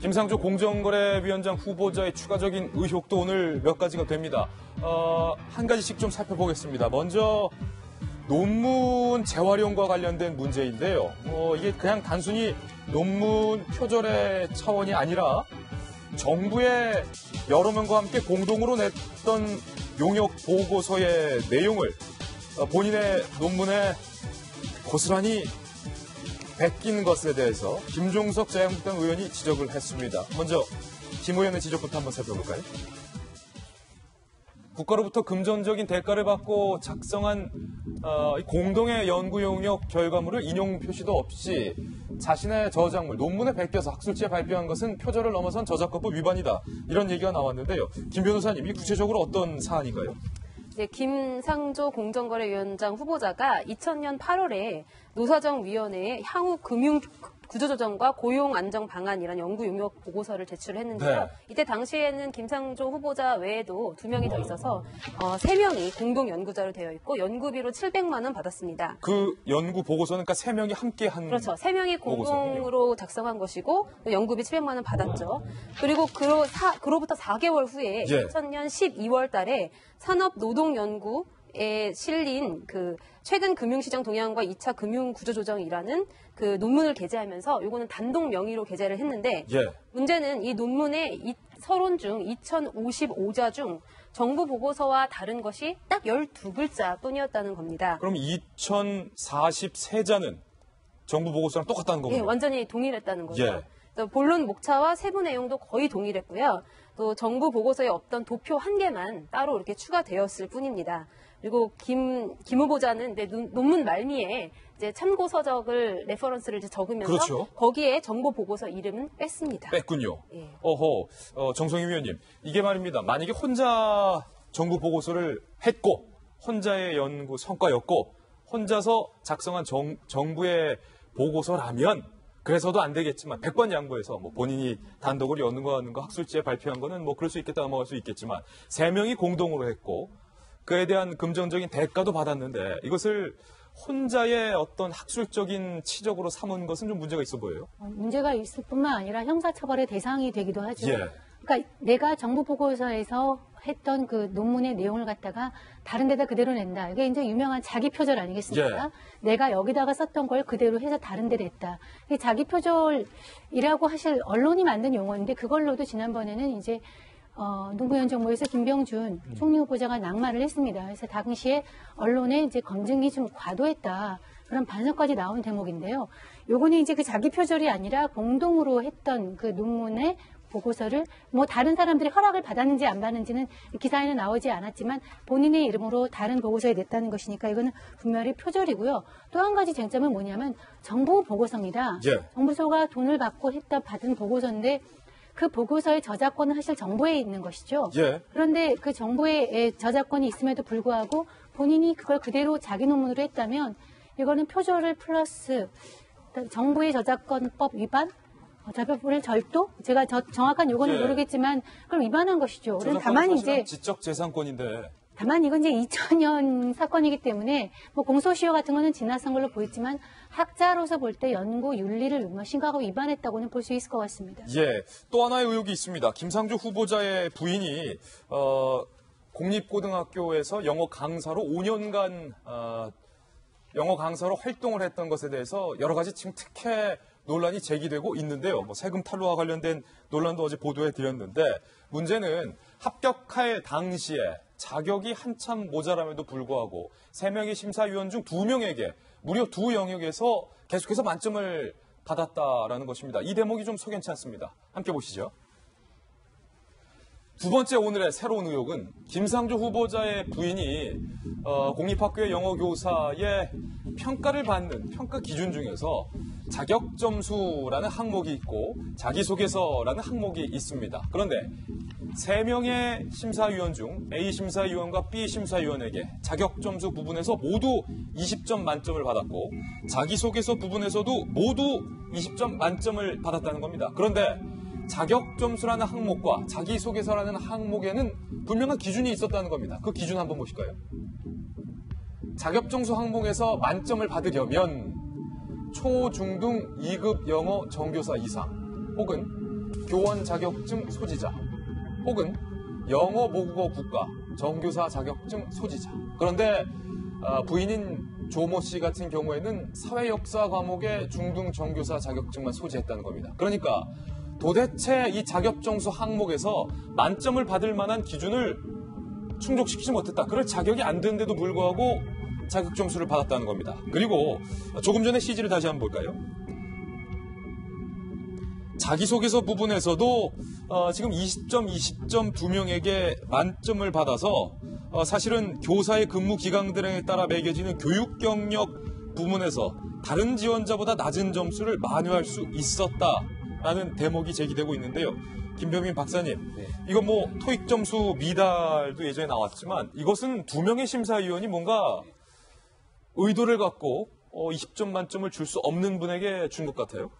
김상조 공정거래위원장 후보자의 추가적인 의혹도 오늘 몇 가지가 됩니다. 한 가지씩 좀 살펴보겠습니다. 먼저 논문 재활용과 관련된 문제인데요. 이게 그냥 단순히 논문 표절의 차원이 아니라 정부의 여러 명과 함께 공동으로 냈던 용역 보고서의 내용을 본인의 논문에 고스란히 베낀 것에 대해서 김종석 자유한국당 의원이 지적을 했습니다. 먼저 김 의원의 지적부터 한번 살펴볼까요? 국가로부터 금전적인 대가를 받고 작성한 공동의 연구 용역 결과물을 인용 표시도 없이 자신의 저작물, 논문에 베껴서 학술지에 발표한 것은 표절을 넘어선 저작권법 위반이다. 이런 얘기가 나왔는데요. 김 변호사님, 이 구체적으로 어떤 사안인가요? 네, 김상조 공정거래위원장 후보자가 2000년 8월에 노사정위원회에 향후 금융 구조조정과 고용 안정 방안이라는 연구 용역 보고서를 제출했는데요. 네. 이때 당시에는 김상조 후보자 외에도 2명이 더 있어서 3명이 공동 연구자로 되어 있고 연구비로 700만 원 받았습니다. 그 연구 보고서는 그러니까 3명이 함께 한 그렇죠. 3명이 공동으로 보고서군요. 작성한 것이고 연구비 700만 원 받았죠. 그리고 그로부터 4개월 후에 2000년 12월 달에 산업노동연구에 실린 그 최근 금융시장 동향과 2차 금융구조조정이라는 그 논문을 게재하면서 요거는 단독 명의로 게재를 했는데 문제는 이 논문의 서론 중 2055자 중 정부 보고서와 다른 것이 딱 12글자 뿐이었다는 겁니다. 그럼 2043자는 정부 보고서랑 똑같다는 거군요? 네, 완전히 동일했다는 거죠. 본론 목차와 세부 내용도 거의 동일했고요. 또 정부 보고서에 없던 도표 1개만 따로 이렇게 추가되었을 뿐입니다. 그리고 김 후보자는 논문 말미에 이제 참고 서적을 레퍼런스를 이제 적으면서 그렇죠. 거기에 정보 보고서 이름은 뺐습니다. 뺐군요. 예. 정성희 위원님, 이게 말입니다. 만약에 혼자 정부 보고서를 했고 혼자의 연구 성과였고 혼자서 작성한 정부의 보고서라면 그래서도 안 되겠지만 100번 양보해서 뭐 본인이 단독으로 연구하는 거 학술지에 발표한 거는 뭐 그럴 수 있겠다 넘어갈 수 있겠지만 3명이 공동으로 했고 그에 대한 금전적인 대가도 받았는데 이것을 혼자의 어떤 학술적인 치적으로 삼은 것은 좀 문제가 있어 보여요. 문제가 있을 뿐만 아니라 형사처벌의 대상이 되기도 하죠. 예. 그러니까 내가 정부 보고서에서 했던 그 논문의 내용을 갖다가 다른 데다 그대로 낸다. 이게 이제 유명한 자기 표절 아니겠습니까? 내가 여기다가 썼던 걸 그대로 해서 다른 데 냈다. 이게 자기 표절이라고 하실 언론이 만든 용어인데 그걸로도 지난번에는 이제 노무현 정부에서 김병준 총리 후보자가 낙마를 했습니다. 그래서 당시에 언론에 이제 검증이 좀 과도했다. 그런 반성까지 나온 대목인데요. 요거는 이제 그 자기 표절이 아니라 공동으로 했던 그 논문의 보고서를 뭐 다른 사람들이 허락을 받았는지 안 받는지는 기사에는 나오지 않았지만 본인의 이름으로 다른 보고서에 냈다는 것이니까 이거는 분명히 표절이고요. 또 한 가지 쟁점은 뭐냐면 정부 보고서입니다. 정부서가 돈을 받고 받은 보고서인데 그 보고서의 저작권은 사실 정부에 있는 것이죠. 그런데 그 정부의 저작권이 있음에도 불구하고 본인이 그걸 그대로 자기 논문으로 했다면 이거는 표절을 플러스 정부의 저작권법 위반, 자별의 절도? 제가 정확한 요거는 모르겠지만 그럼 위반한 것이죠. 다만 이제 지적재산권인데. 다만 이건 이제 2000년 사건이기 때문에 뭐 공소시효 같은 거는 지나선 걸로 보이지만 학자로서 볼 때 연구 윤리를 심각하고 위반했다고는 볼 수 있을 것 같습니다. 또 하나의 의혹이 있습니다. 김상조 후보자의 부인이 공립고등학교에서 영어 강사로 5년간 영어 강사로 활동을 했던 것에 대해서 여러 가지 지금 특혜 논란이 제기되고 있는데요. 뭐 세금 탈루와 관련된 논란도 어제 보도해 드렸는데 문제는 합격할 당시에 자격이 한참 모자람에도 불구하고 3명의 심사위원 중 2명에게 무려 2영역에서 계속해서 만점을 받았다라는 것입니다. 이 대목이 좀 석연치 않습니다. 함께 보시죠. 두 번째 오늘의 새로운 의혹은 김상조 후보자의 부인이 공립학교의 영어교사의 평가를 받는 평가 기준 중에서 자격점수라는 항목이 있고 자기소개서라는 항목이 있습니다. 그런데 3명의 심사위원 중 A 심사위원과 B 심사위원에게 자격점수 부분에서 모두 20점 만점을 받았고 자기소개서 부분에서도 모두 20점 만점을 받았다는 겁니다. 그런데 자격점수라는 항목과 자기소개서라는 항목에는 분명한 기준이 있었다는 겁니다. 그 기준 한번 보실까요? 자격점수 항목에서 만점을 받으려면 초, 중, 등 2급 영어 정교사 이상 혹은 교원 자격증 소지자 혹은 영어 모국어 국가 정교사 자격증 소지자. 그런데 부인인 조모 씨 같은 경우에는 사회역사 과목의 중등 정교사 자격증만 소지했다는 겁니다. 그러니까 도대체 이 자격점수 항목에서 만점을 받을 만한 기준을 충족시키지 못했다. 그럴 자격이 안 되는데도 불구하고 자격점수를 받았다는 겁니다. 그리고 조금 전에 CG를 다시 한번 볼까요? 자기소개서 부분에서도 지금 20점, 20점 두 명에게 만점을 받아서 사실은 교사의 근무 기강 등에 따라 매겨지는 교육 경력 부문에서 다른 지원자보다 낮은 점수를 만회할 수 있었다라는 대목이 제기되고 있는데요. 김병민 박사님, 이거 뭐 토익 점수 미달도 예전에 나왔지만 이것은 두 명의 심사위원이 뭔가 의도를 갖고 20점 만점을 줄 수 없는 분에게 준 것 같아요.